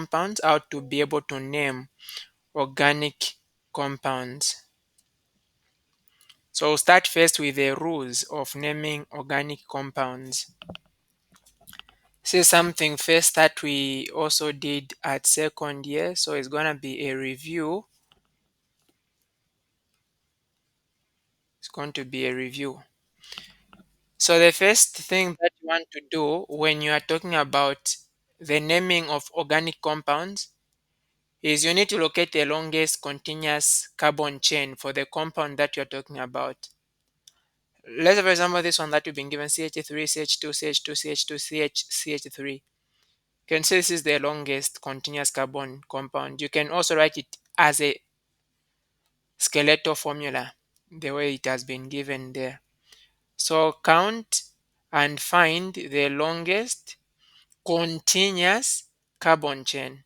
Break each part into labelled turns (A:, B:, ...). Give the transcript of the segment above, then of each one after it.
A: compounds, how to be able to name organic compounds. So we'll start first with the rules of naming organic compounds. This is something first that we also did at second year, so it's gonna be a review. It's going to be a review. So the first thing that you want to do when you are talking about the naming of organic compounds is you need to locate the longest continuous carbon chain for the compound that you're talking about. Let's say, for example, this one that you've been given CH3, CH2, CH2, CH2, CH3. You can say this is the longest continuous carbon compound. You can also write it as a skeletal formula, the way it has been given there. So count and find the longest continuous carbon chain.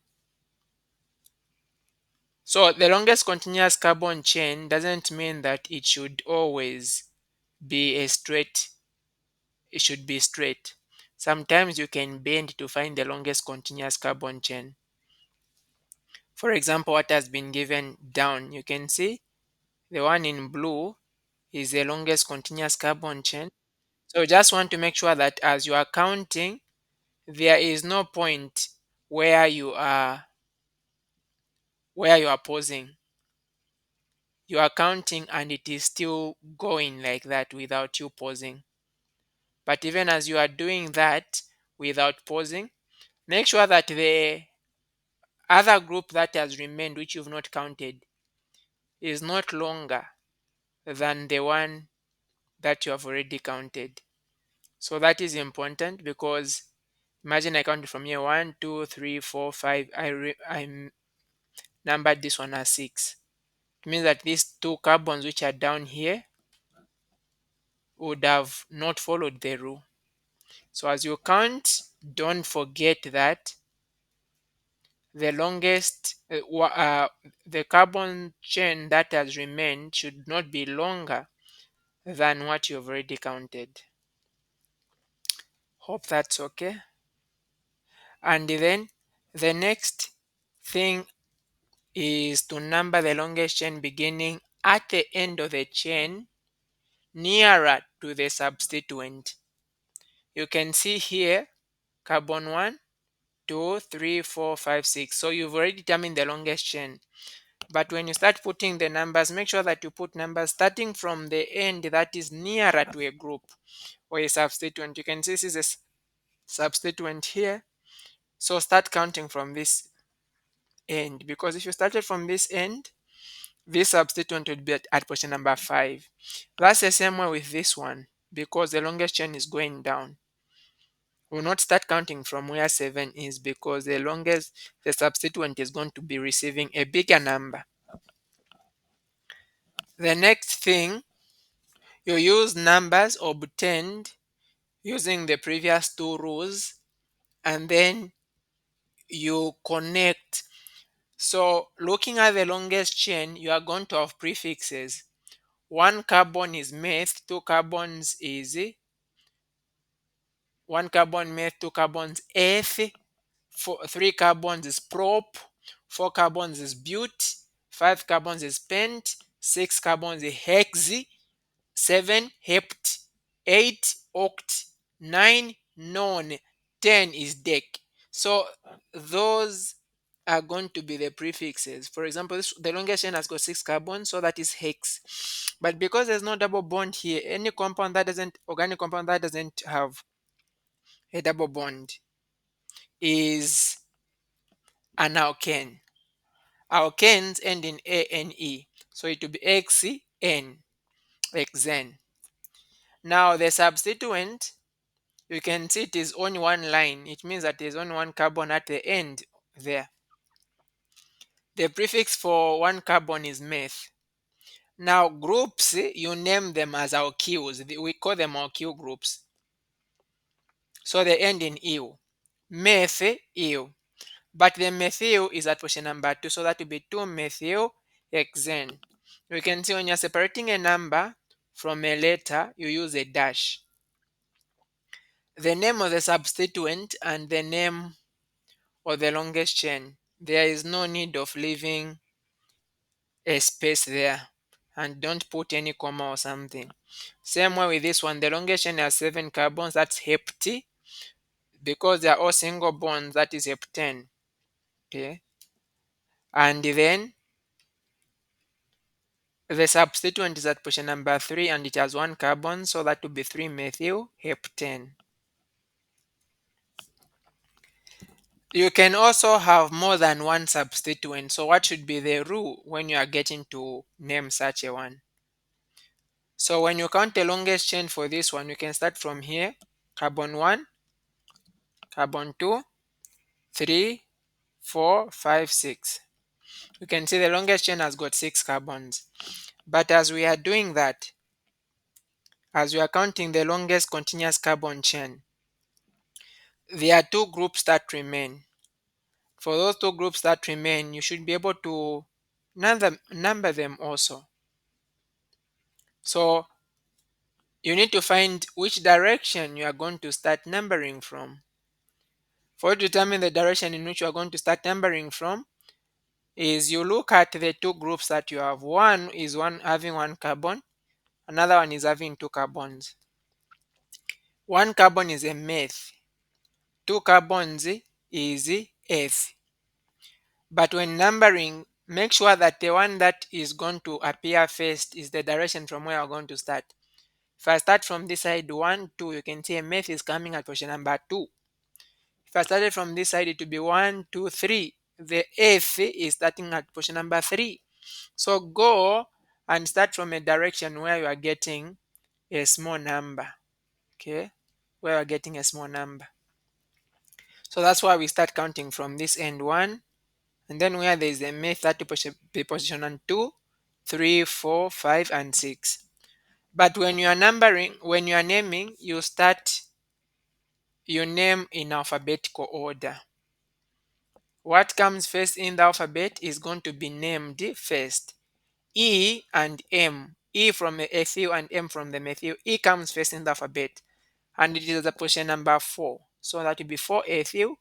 A: So the longest continuous carbon chain doesn't mean that it should always be a straight, it should be straight. Sometimes you can bend to find the longest continuous carbon chain. For example, what has been given down, you can see the one in blue is the longest continuous carbon chain. So you just want to make sure that as you are counting, there is no point where you are pausing. You are counting and it is still going like that without you pausing. But even as you are doing that without pausing, make sure that the other group that has remained, which you've not counted, is not longer than the one that you have already counted. So that is important because imagine I counted from here 1, 2, 3, 4, 5. I numbered this one as 6. It means that these two carbons which are down here would have not followed the rule. So as you count, don't forget that the longest, the carbon chain that has remained should not be longer than what you've already counted. Hope that's okay. And then the next thing is to number the longest chain beginning at the end of the chain nearer to the substituent. You can see here carbon 1, 2, 3, 4, 5, 6. So you've already determined the longest chain. But when you start putting the numbers, make sure that you put numbers starting from the end that is nearer to a group or a substituent. You can see this is a substituent here. So start counting from this end, because if you started from this end, this substituent would be at position number 5. That's the same way with this one, because the longest chain is going down. We'll not start counting from where 7 is, because the substituent is going to be receiving a bigger number. The next thing, you use numbers obtained using the previous two rules, and then you connect. So looking at the longest chain, you are going to have prefixes. One carbon is meth, one carbon meth, two carbons eth, three carbons is prop, four carbons is but, five carbons is pent, six carbons is hex, 7 hept, 8 oct, 9 non, 10 is dec. So those are going to be the prefixes. For example, the longest chain has got 6 carbons, so that is hex. But because there's no double bond here, any organic compound that doesn't have a double bond is an alkane. Alkanes end in ane, so it will be xn, xen. Now the substituent, you can see it is only one line. It means that there's only one carbon at the end there. The prefix for one carbon is meth. Now groups, you name them as alkyls. We call them alkyl groups. So they end in -il. Meth, -il. But the methyl is at position number 2, so that will be 2-methyl hexane. You can see when you're separating a number from a letter, you use a dash. The name of the substituent and the name or the longest chain, there is no need of leaving a space there, and don't put any comma or something. Same way with this one, the longest chain has 7 carbons, that's hep-T. Because they are all single bonds, that is hep-10. Okay, and then the substituent is at position number 3 and it has 1 carbon, so that would be 3-methyl hep-10. You can also have more than one substituent. So what should be the rule when you are getting to name such a one? So when you count the longest chain for this one, you can start from here. Carbon 1, carbon 2, 3, 4, 5, 6. You can see the longest chain has got 6 carbons. But as we are doing that, as we are counting the longest continuous carbon chain, there are 2 groups that remain. For those 2 groups that remain, you should be able to number them also. So you need to find which direction you are going to start numbering from. For you to determine the direction in which you are going to start numbering from, is you look at the 2 groups that you have. One is having 1 carbon, another one is having 2 carbons. 1 carbon is a meth, 2 carbons is eth. But when numbering, make sure that the one that is going to appear first is the direction from where you're going to start. If I start from this side 1, 2, you can see a meth is coming at position number 2. If I started from this side, it will be 1, 2, 3. The F is starting at position number 3. So go and start from a direction where you are getting a small number. Okay, where you are getting a small number. So that's why we start counting from this end 1, and then where there is a meth, that will be position on 2, 3, 4, 5, and 6. But when you are numbering, when you are naming, you start your name in alphabetical order. What comes first in the alphabet is going to be named first. E and M. E from the ethyl and M from the methyl. E comes first in the alphabet, and it is the position number 4. So that will be 4 ethyl,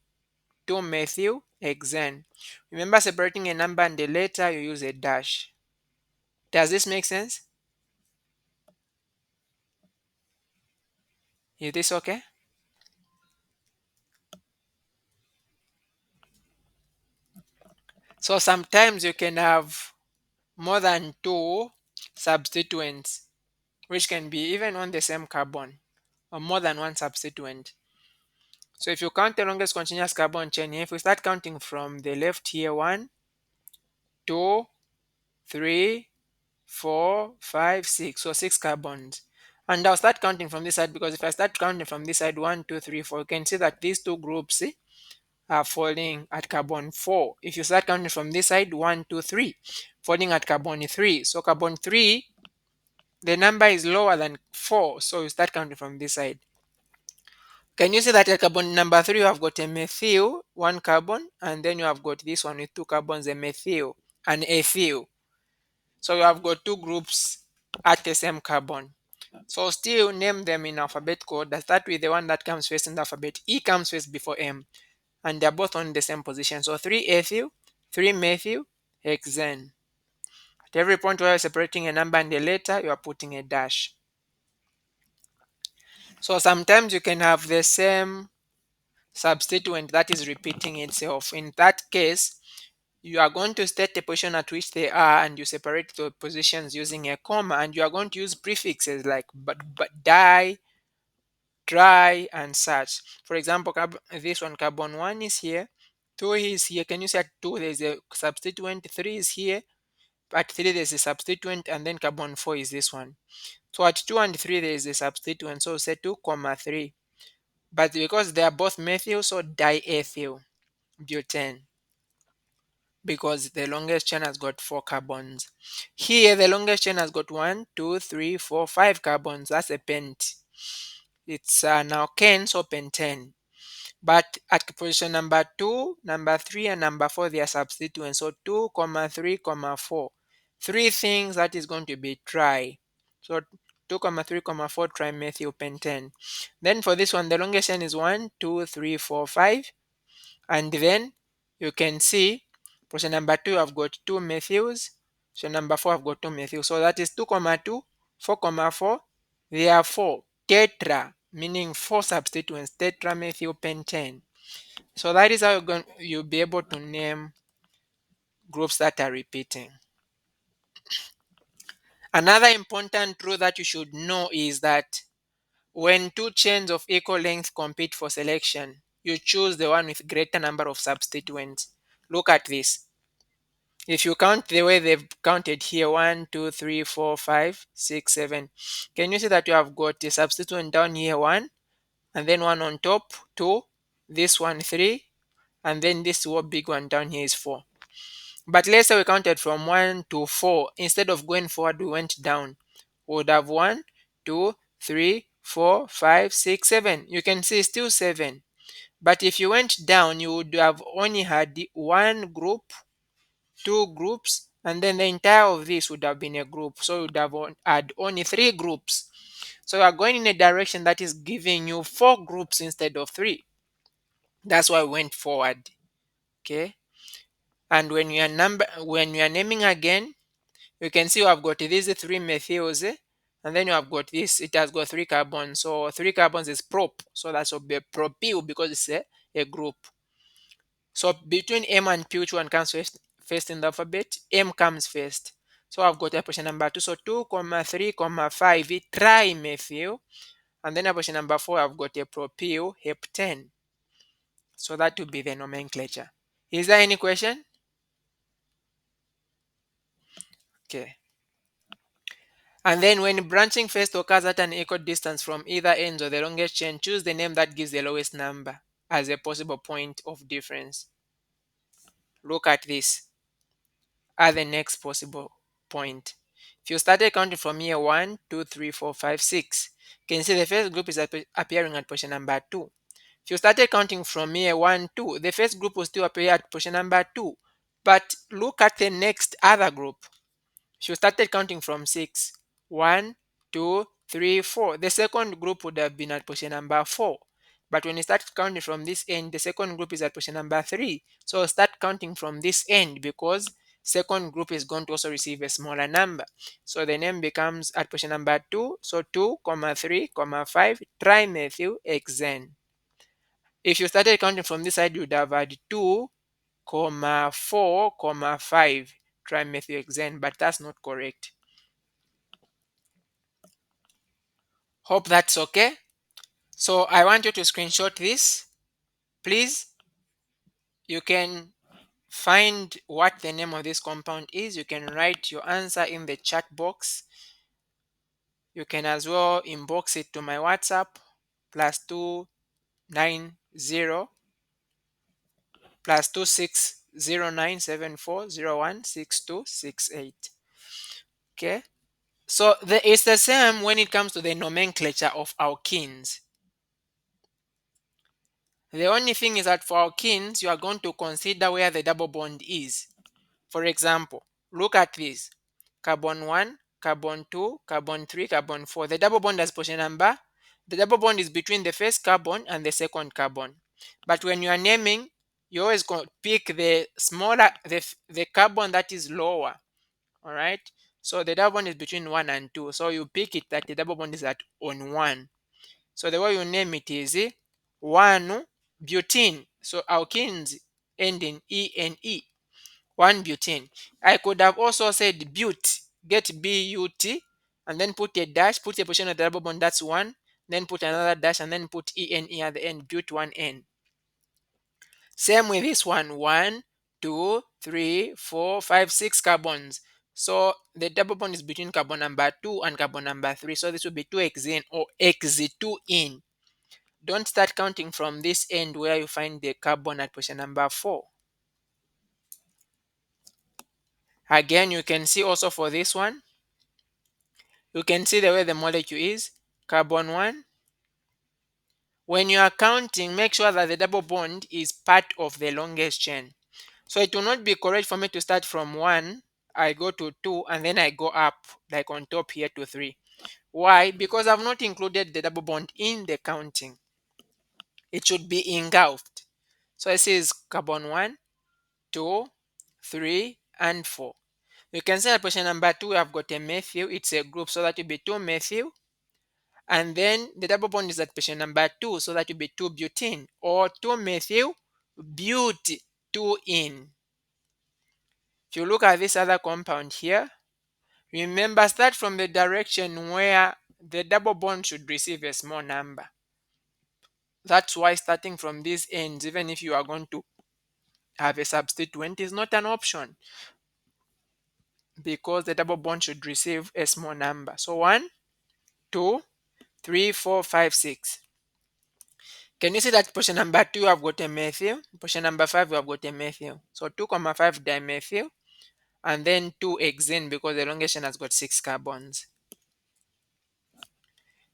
A: 2 methyl, hexane. Remember, separating a number and a letter, you use a dash. Does this make sense? Is this okay? So sometimes you can have more than 2 substituents, which can be even on the same carbon, or more than 1 substituent. So if you count the longest continuous carbon chain here, if we start counting from the left here, 1, 2, 3, 4, 5, 6. So 6 carbons. And I'll start counting from this side, because if I start counting from this side, 1, 2, 3, 4, you can see that these 2 groups are falling at carbon 4. If you start counting from this side, 1, 2, 3, falling at carbon 3. So carbon 3, the number is lower than 4. So you start counting from this side. Can you see that at carbon number 3 you have got a methyl, 1 carbon, and then you have got this one with 2 carbons, a methyl, and ethyl. So you have got 2 groups at the same carbon. So still name them in alphabetical order. Start with the one that comes first in the alphabet. E comes first before M, and they're both on the same position. So 3 ethyl, 3 methyl, hexane. At every point where you're separating a number and a letter, you are putting a dash. So sometimes you can have the same substituent that is repeating itself. In that case, you are going to state the position at which they are, and you separate the positions using a comma, and you are going to use prefixes like di, dry, and such. For example, this one, carbon 1 is here, 2 is here. Can you see at 2 there's a substituent, 3 is here, at 3 there's a substituent, and then carbon 4 is this one. So at 2 and 3 there is a substituent, so say 2 comma 3. But because they are both methyl, so diethyl butane, because the longest chain has got 4 carbons. Here the longest chain has got 1, 2, 3, 4, 5 carbons. That's a pent. It's now alkane, so pentane. But at position number 2, number 3, and number 4, they are substituents. So 2, 3, 4. 3 things that is going to be tri. So 2, 3, 4 trimethylpentane. Then for this one, the longest chain is 1, 2, 3, 4, 5. And then you can see position number 2 I've got 2 methyls, so number 4 I've got 2 methyls, so that is 2 comma 2, 4 comma 4, therefore tetra, meaning 4 substituents, tetramethylpentane. So that is how you'll be able to name groups that are repeating. Another important rule that you should know is that when two chains of equal length compete for selection, you choose the one with greater number of substituents. Look at this. If you count the way they've counted here, 1, 2, 3, 4, 5, 6, 7, can you see that you have got a substituent down here, 1, and then 1 on top, 2, this one, 3, and then this big one down here is 4. But let's say we counted from 1 to 4. Instead of going forward, we went down. We would have 1, 2, 3, 4, 5, 6, 7. You can see still 7. But if you went down, you would have only had one group, two groups, and then the entire of this would have been a group. So you would have had only 3 groups. So you are going in a direction that is giving you 4 groups instead of 3. That's why we went forward. Okay. And when you are naming again, you can see you have got these 3 methyls, and then you have got this, it has got 3 carbons. So 3 carbons is prop. So that's will be propyl because it's a group. So between M and P, which one comes first in the alphabet? M comes first. So I've got option number 2. So 2, comma 3, comma 5, trimethyl. And then option number 4, I've got a propyl heptane. So that would be the nomenclature. Is there any question? Okay. And then when branching first occurs at an equal distance from either ends of the longest chain, choose the name that gives the lowest number as a possible point of difference. Look at this. At the next possible point. If you started counting from here 1, 2, 3, 4, 5, 6, you can see the first group is appearing at position number 2. If you started counting from here 1, 2, the first group will still appear at position number 2. But look at the next other group. She started counting from 6. 1, 2, 3, 4. The second group would have been at position number 4. But when you start counting from this end, the second group is at position number 3. So start counting from this end because second group is going to also receive a smaller number. So the name becomes at position number 2. So 2, 3, 5, trimethylhexane. If you started counting from this side, you would have had 2, 4, 5 trimethylhexane, but that's not correct. Hope that's okay. So I want you to screenshot this. Please, you can find what the name of this compound is. You can write your answer in the chat box. You can as well inbox it to my WhatsApp +290 +260974016268. Okay. So it's the same when it comes to the nomenclature of alkenes. The only thing is that for alkenes, you are going to consider where the double bond is. For example, look at this. Carbon 1, carbon 2, carbon 3, carbon 4. The double bond has position number. The double bond is between the first carbon and the second carbon. But when you are naming, you always pick the smaller, the carbon that is lower. All right. So the double bond is between 1 and 2. So you pick it that the double bond is on 1. So the way you name it is 1 butene. So alkenes end in ene. 1 butene. I could have also said but, get but, and then put a dash, put a position of the double bond, that's 1, then put another dash, and then put ene at the end, but 1n. Same with this one, 1, 2, 3, 4, 5, 6 carbons. So the double bond is between carbon number 2 and carbon number 3. So this will be 2xene or x2in. Don't start counting from this end where you find the carbon at position number 4. Again, you can see also for this one, you can see the way the molecule is. Carbon 1. When you are counting, make sure that the double bond is part of the longest chain. So it will not be correct for me to start from 1, I go to 2, and then I go up, like on top here to 3. Why? Because I've not included the double bond in the counting. It should be engulfed. So this is carbon 1, 2, 3, and 4. You can say at position number 2 we have got a methyl, it's a group, so that will be 2 methyl. And then the double bond is at position number 2, so that will be 2 butene, or 2 methyl but 2 in. If you look at this other compound here, remember, start from the direction where the double bond should receive a small number. That's why starting from these ends, even if you are going to have a substituent, is not an option, because the double bond should receive a small number. So 1, 2, 3, 4, 5, 6. Can you see that position number 2 I've got a methyl, position number 5 we have got a methyl. So 2,5 dimethyl, and then 2 hexane, because the elongation has got 6 carbons.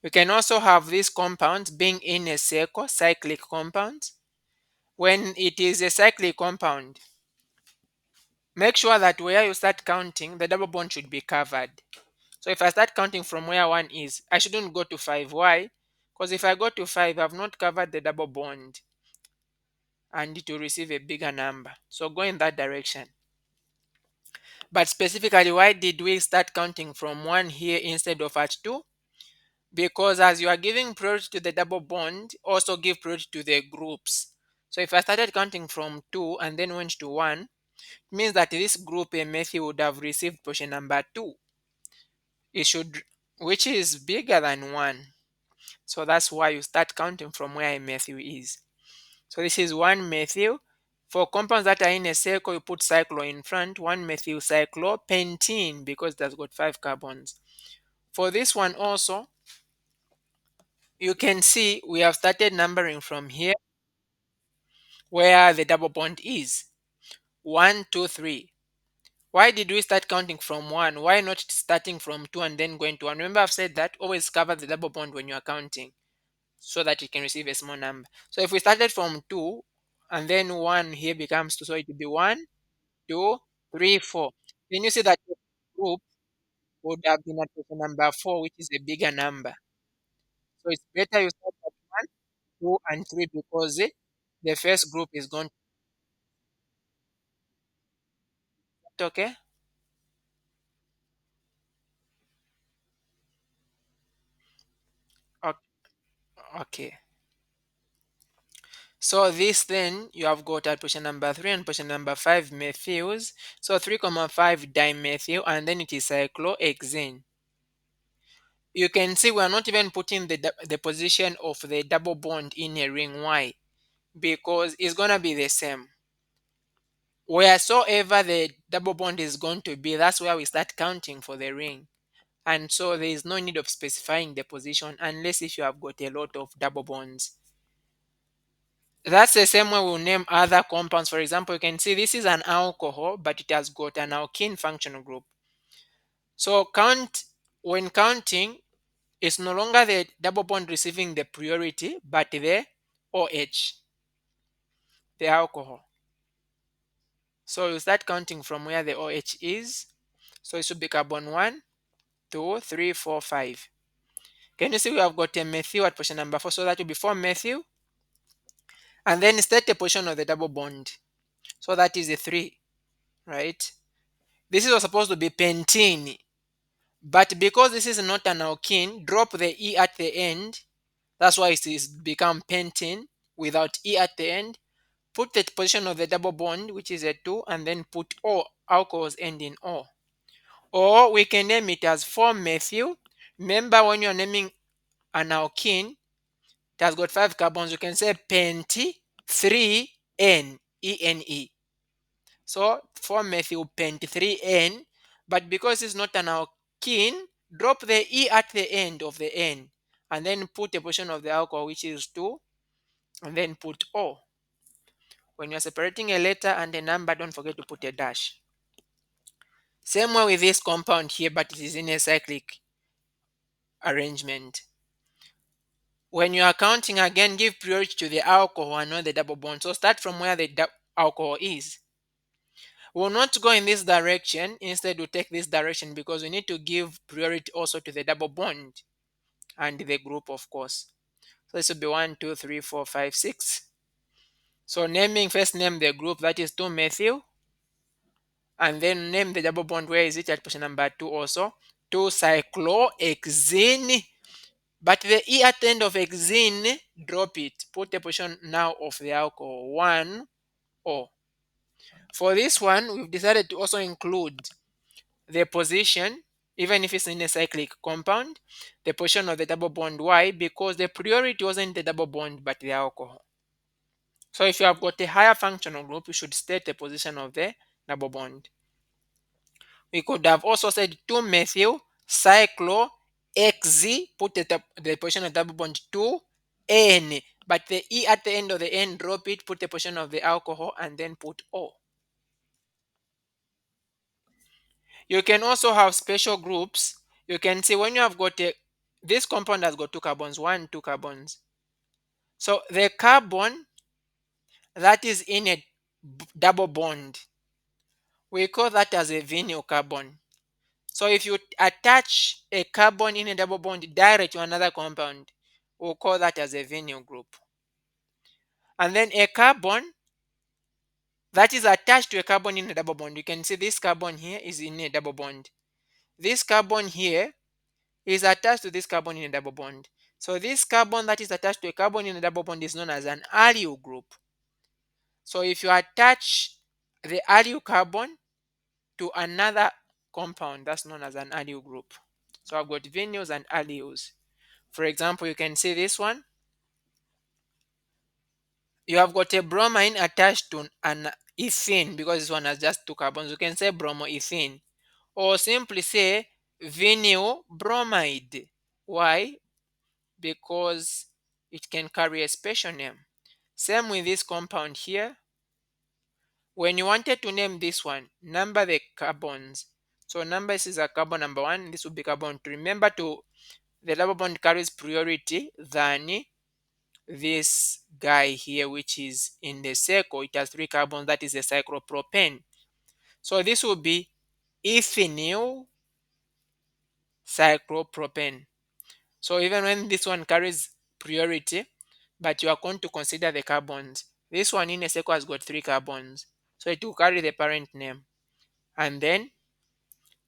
A: We can also have these compounds being in a circle, cyclic compounds. When it is a cyclic compound, make sure that where you start counting, the double bond should be covered. So if I start counting from where 1 is, I shouldn't go to 5. Why? Because if I go to 5, I've not covered the double bond and it will receive a bigger number. So go in that direction. But specifically, why did we start counting from 1 here instead of at 2? Because as you are giving priority to the double bond, also give priority to the groups. So if I started counting from 2 and then went to 1, it means that this group A methyl would have received position number 2. It should, which is bigger than 1. So that's why you start counting from where a methyl is. So this is 1 methyl. For compounds that are in a circle, you put cyclo in front, 1 methyl cyclopentene, because it has got 5 carbons. For this one also, you can see we have started numbering from here where the double bond is. 1, 2, 3. Why did we start counting from 1? Why not starting from 2 and then going to 1? Remember, I've said that always cover the double bond when you are counting, so that you can receive a small number. So if we started from 2 and then 1 here becomes 2, so it will be 1, 2, 3, 4. Then you see that the group would have been at position number 4, which is a bigger number. So it's better you start at 1, 2, and 3, because the first group is going to, okay? Okay. So this, then you have got at position number 3 and position number 5 methyls. So 3,5 dimethyl, and then it is cyclohexane. You can see we are not even putting the position of the double bond in a ring. Why? Because it's going to be the same. Wheresoever the double bond is going to be, that's where we start counting for the ring. And so there is no need of specifying the position unless if you have got a lot of double bonds. That's the same way we'll name other compounds. For example, you can see this is an alcohol, but it has got an alkene functional group. So when counting, it's no longer the double bond receiving the priority, but the OH, the alcohol. So you start counting from where the OH is. So it should be carbon 1, 2, 3, 4, 5. Can you see we have got a methyl at position number 4? So that will be 4 methyl. And then state the position of the double bond. So that is a 3, right? This is supposed to be pentene. But because this is not an alkene, drop the E at the end. That's why it is become pentene without E at the end. Put the position of the double bond, which is a 2, and then put O. Alcohols end in O. Or we can name it as 4-methyl. Remember, when you're naming an alkene, it has got 5 carbons. You can say penti 3N, E-N-E. So 4-methyl pent 3N. But because it's not an alkene, drop the E at the end of the N. And then put a portion of the alcohol, which is 2. And then put O. When you're separating a letter and a number, don't forget to put a dash. Same way with this compound here, but it is in a cyclic arrangement. When you are counting again, give priority to the alcohol and not the double bond. So start from where the alcohol is. We will not go in this direction. Instead, we'll take this direction because we need to give priority also to the double bond and the group, of course. So this will be 1, 2, 3, 4, 5, 6. So naming, first name the group, that is 2-methyl, and then name the double bond. Where is it? At position number 2 also. 2-cyclohexene. But the E at the end of hexene, drop it. Put the position now of the alcohol, 1-O. For this one, we've decided to also include the position, even if it's in a cyclic compound, the position of the double bond. Why? Because the priority wasn't the double bond, but the alcohol. So if you have got a higher functional group, you should state the position of the double bond. We could have also said 2-methyl cyclohexy, put the position of the double bond 2-N, but the E at the end of the N, drop it, put the position of the alcohol, and then put O. You can also have special groups. You can see when you have got this compound has got 2 carbons, 2 carbons. So the carbon that is in a double bond, we call that as a vinyl carbon. So if you attach a carbon in a double bond direct to another compound, we'll call that as a vinyl group. And then a carbon that is attached to a carbon in a double bond, you can see this carbon here is in a double bond. This carbon here is attached to this carbon in a double bond. So this carbon that is attached to a carbon in a double bond is known as an allyl group. So if you attach the allyl carbon to another compound, that's known as an allyl group. So I've got vinyls and allyls. For example, you can see this one. You have got a bromine attached to an ethene because this one has just 2 carbons. You can say bromoethene, or simply say vinyl bromide. Why? Because it can carry a special name. Same with this compound here. When you wanted to name this one, number the carbons. So number this is a carbon number 1, this will be carbon 2. Remember to the double bond carries priority than this guy here, which is in the circle. It has 3 carbons, that is a cyclopropane. So this will be ethynyl cyclopropane. So even when this one carries priority, but you are going to consider the carbons. This one in a circle has got 3 carbons. So it will carry the parent name. And then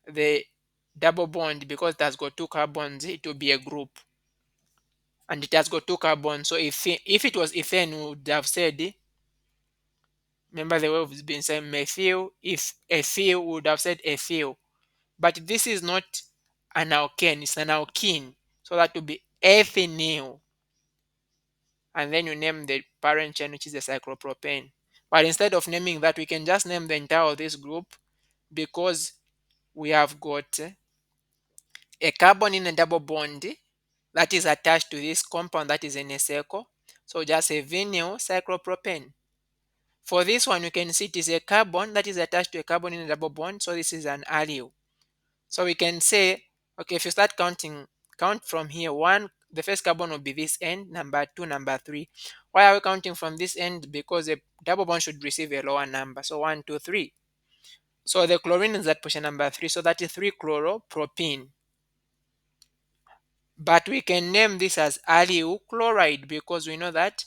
A: the double bond, because it has got 2 carbons, it will be a group. And it has got 2 carbons. So if it was ethane, we would have said, remember the way we've been saying methyl, if ethyl, we would have said ethyl. But this is not an alkane, it's an alkene. So that would be ethynyl. And then you name the parent chain, which is the cyclopropane. But instead of naming that, we can just name the entire of this group, because we have got a carbon in a double bond that is attached to this compound that is in a circle. So just a vinyl cyclopropane. For this one, you can see it is a carbon that is attached to a carbon in a double bond. So this is an allyl. So we can say, okay, if you start counting, count from here. 1, the first carbon will be this end, number 2, number 3. Why are we counting from this end? Because the double bond should receive a lower number. So 1, 2, 3. So the chlorine is at position number 3. So that is 3-chloropropene. But we can name this as allyl chloride, because we know that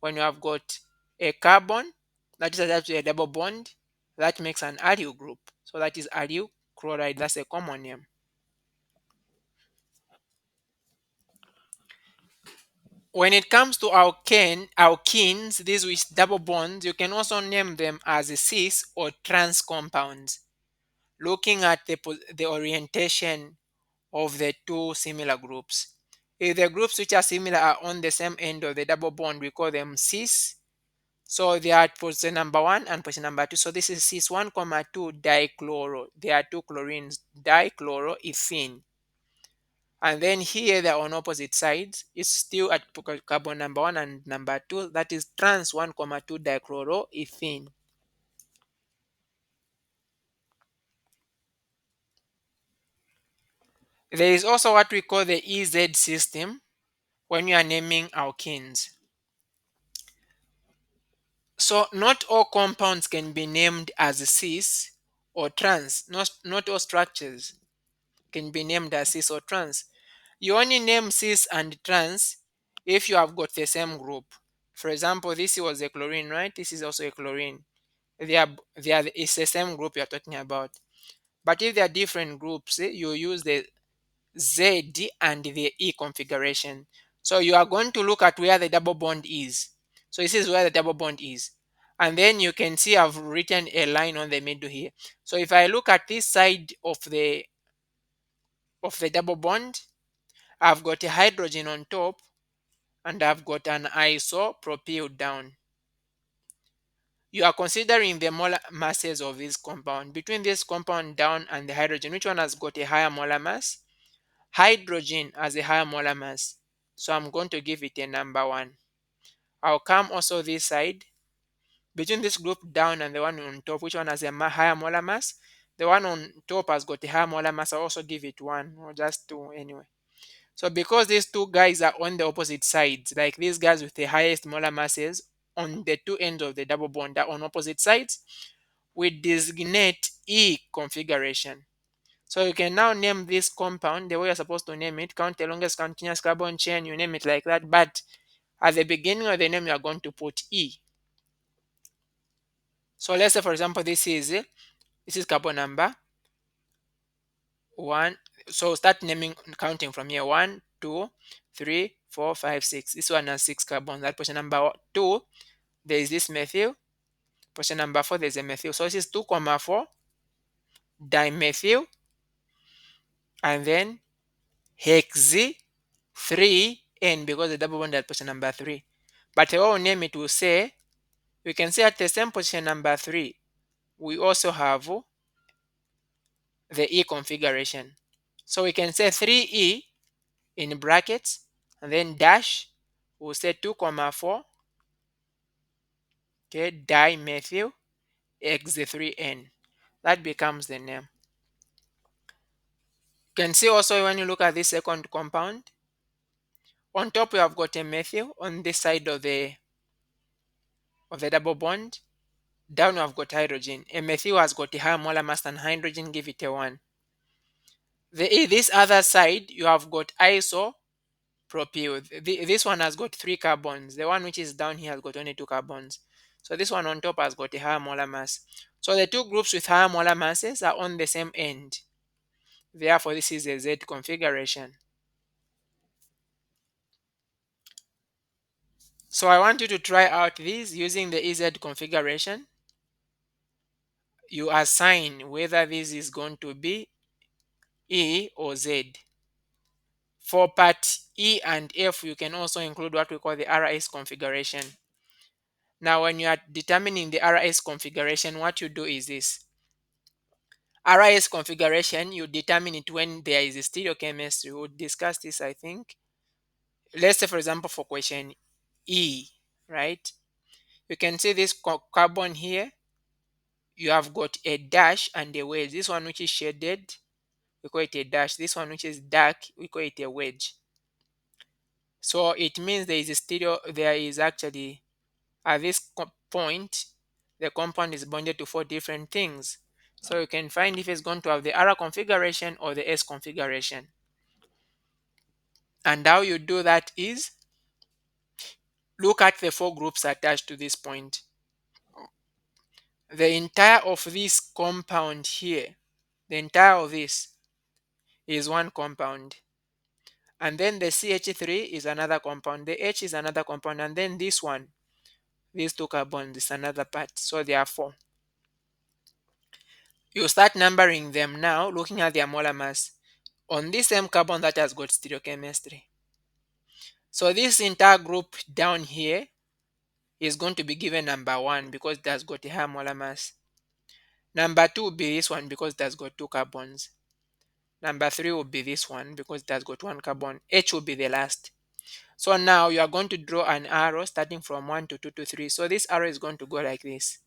A: when you have got a carbon that is attached to a double bond, that makes an allyl group. So that is allyl chloride. That's a common name. When it comes to alkenes, these with double bonds, you can also name them as cis or trans compounds, looking at the orientation of the 2 similar groups. If the groups which are similar are on the same end of the double bond, we call them cis. So they are at position number 1 and position number 2. So this is cis 1, 2 dichloro. There are 2 chlorines, dichloroethene. And then here they are on opposite sides. It's still at carbon number 1 and number 2. That is trans 1, 2 dichloroethene. There is also what we call the EZ system when you are naming alkenes. So not all compounds can be named as cis or trans. Not all structures can be named as cis or trans. You only name cis and trans if you have got the same group. For example, this was a chlorine, right? This is also a chlorine. It's the same group you're talking about. But if they are different groups, you use the Z and the E configuration. So you are going to look at where the double bond is. So this is where the double bond is. And then you can see I've written a line on the middle here. So if I look at this side of the double bond, I've got a hydrogen on top and I've got an isopropyl down. You are considering the molar masses of this compound. Between this compound down and the hydrogen, which one has got a higher molar mass? Hydrogen has a higher molar mass. So I'm going to give it a number 1. I'll come also this side. Between this group down and the one on top, which one has a higher molar mass? The one on top has got a higher molar mass. I'll also give it 1 or just 2 anyway. So because these two guys are on the opposite sides, like these guys with the highest molar masses on the two ends of the double bond are on opposite sides, we designate E configuration. So you can now name this compound the way you're supposed to name it. Count the longest continuous carbon chain, you name it like that. But at the beginning of the name, you are going to put E. So let's say, for example, this is carbon number 1. So start naming, counting from here. 1, 2, 3, 4, 5, 6. This one has 6 carbons. That position number 2, there is this methyl. Position number 4, there's a methyl. So this is 2, 4 dimethyl, and then hex 3n because the double bond at position number 3. But the whole name it will say, we can say at the same position number 3, we also have the E configuration. So we can say 3E in brackets and then dash, we'll say 2, 4, okay, dimethyl X3N. That becomes the name. You can see also when you look at this second compound, on top we have got a methyl on this side of the double bond. Down we have got hydrogen. A methyl has got a higher molar mass than hydrogen, give it a 1. This other side you have got isopropyl. This one has got 3 carbons. The one which is down here has got only 2 carbons. So this one on top has got a higher molar mass. So the two groups with higher molar masses are on the same end. Therefore, this is a Z configuration. So I want you to try out these using the EZ configuration. You assign whether this is going to be E or Z. For part E and F, you can also include what we call the RS configuration. Now, when you are determining the RS configuration, what you do is this. RS configuration, you determine it when there is a stereochemistry. We'll discuss this, I think. Let's say, for example, for question E, right? You can see this carbon here. You have got a dash and a wedge. This one which is shaded, we call it a dash. This one which is dark, we call it a wedge. So it means there is actually, at this point, the compound is bonded to 4 different things. So you can find if it's going to have the R configuration or the S configuration. And how you do that is, look at the 4 groups attached to this point. The entire of this compound here, the entire of this is one compound. And then the CH3 is another compound. The H is another compound. And then this one, these 2 carbons is another part. So there are 4. You start numbering them now, looking at their molar mass on this same carbon that has got stereochemistry. So this entire group down here is going to be given number 1 because it has got a higher molar mass. Number 2 will be this one because it has got 2 carbons. Number 3 will be this one because it has got 1 carbon. H will be the last. So now you are going to draw an arrow starting from 1 to 2 to 3. So this arrow is going to go like this.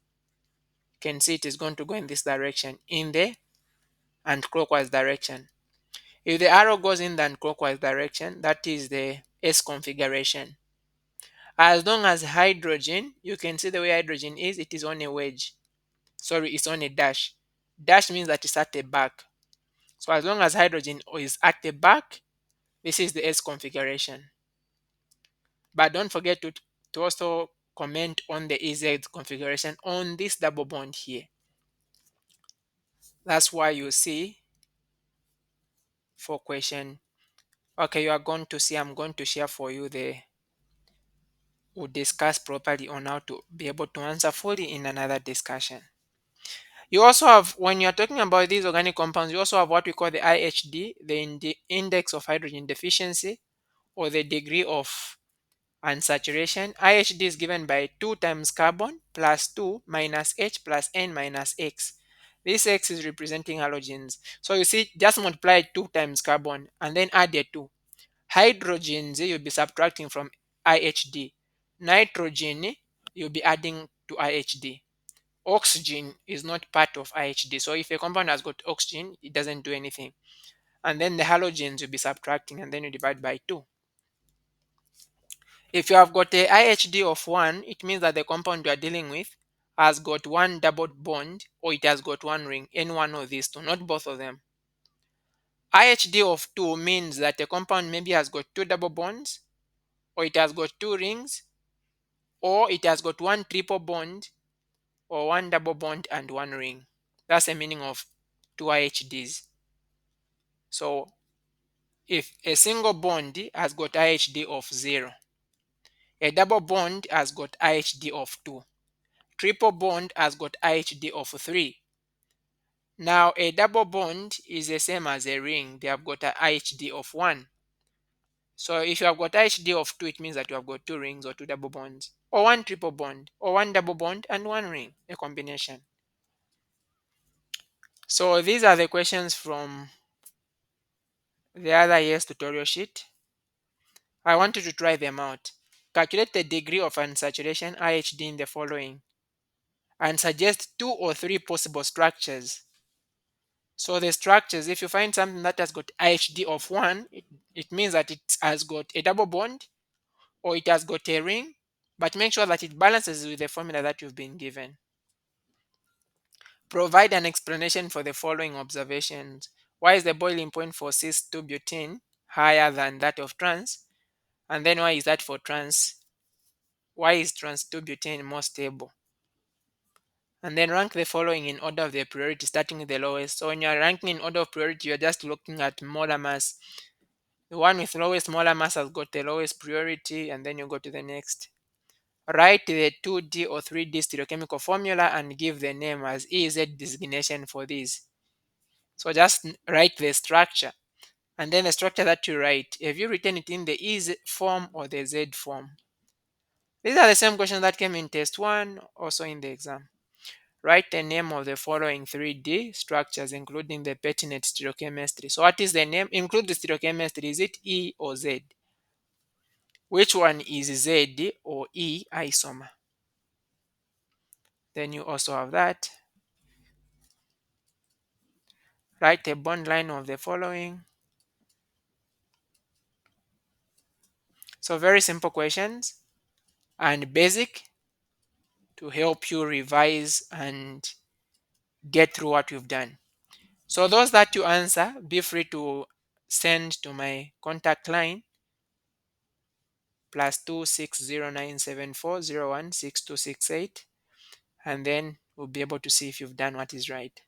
A: You can see it is going to go in this direction, in the anti-clockwise direction. If the arrow goes in the anti-clockwise direction, that is the S configuration. As long as hydrogen, you can see the way hydrogen is, it is on a wedge. Sorry, it's on a dash. Dash means that it's at the back. So as long as hydrogen is at the back, this is the S configuration. But don't forget to to also comment on the EZ configuration on this double bond here. That's why you see for question, okay, you are going to see, I'm going to share for you we'll discuss properly on how to be able to answer fully in another discussion. You also have, when you're talking about these organic compounds, you also have what we call the IHD, the index of hydrogen deficiency, or the degree of unsaturation. IHD is given by 2 times carbon plus 2 minus H plus N minus X. This X is representing halogens. So you see, just multiply 2 times carbon and then add a 2. Hydrogens, you'll be subtracting from IHD. Nitrogen, you'll be adding to IHD. Oxygen is not part of IHD. So if a compound has got oxygen, it doesn't do anything. And then the halogens you'll be subtracting and then you divide by 2. If you have got a IHD of 1, it means that the compound you are dealing with has got one double bond or it has got one ring, any one of these two, not both of them. IHD of 2 means that the compound maybe has got two double bonds, or it has got two rings, or it has got one triple bond, or one double bond and one ring. That's the meaning of two IHDs. So if a single bond has got IHD of 0, a double bond has got IHD of 2, triple bond has got IHD of 3. Now a double bond is the same as a ring. They have got an IHD of 1. So if you have got IHD of 2, it means that you have got two rings or two double bonds, or one triple bond, or one double bond and one ring, a combination. So these are the questions from the other year's tutorial sheet. I want you to try them out. Calculate the degree of unsaturation IHD in the following and suggest 2 or 3 possible structures. So the structures, if you find something that has got IHD of 1, it means that it has got a double bond or it has got a ring, but make sure that it balances with the formula that you've been given. Provide an explanation for the following observations. Why is the boiling point for cis-2-butene higher than that of trans? And then why is that for trans? Why is trans-2-butene more stable? And then rank the following in order of their priority, starting with the lowest. So when you're ranking in order of priority, you're just looking at molar mass. The one with lowest molar mass has got the lowest priority, and then you go to the next. Write the 2D or 3D stereochemical formula and give the name as EZ designation for this. So just write the structure, and then the structure that you write, have you written it in the EZ form or the Z form? These are the same questions that came in test 1, also in the exam. Write the name of the following 3D structures, including the pertinent stereochemistry. So what is the name? Include the stereochemistry. Is it E or Z? Which one is Z or E isomer? Then you also have that. Write a bond line of the following. So very simple questions and basic to help you revise and get through what you've done. So those that you answer, be free to send to my contact line +2609740162668, and then we'll be able to see if you've done what is right.